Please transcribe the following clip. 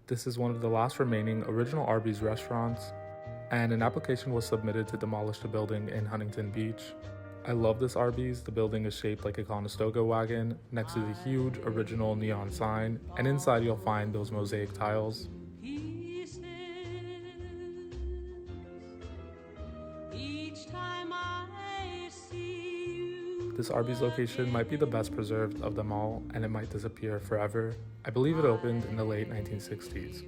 This is one of the last remaining original Arby's restaurants, and an application was submitted to demolish the building in Huntington Beach. I love this Arby's. The building is shaped like a Conestoga wagon next to the huge original neon sign, and inside you'll find those mosaic tiles. This Arby's location might be the best preserved of them all, and it might disappear forever. I believe it opened in the late 1960s.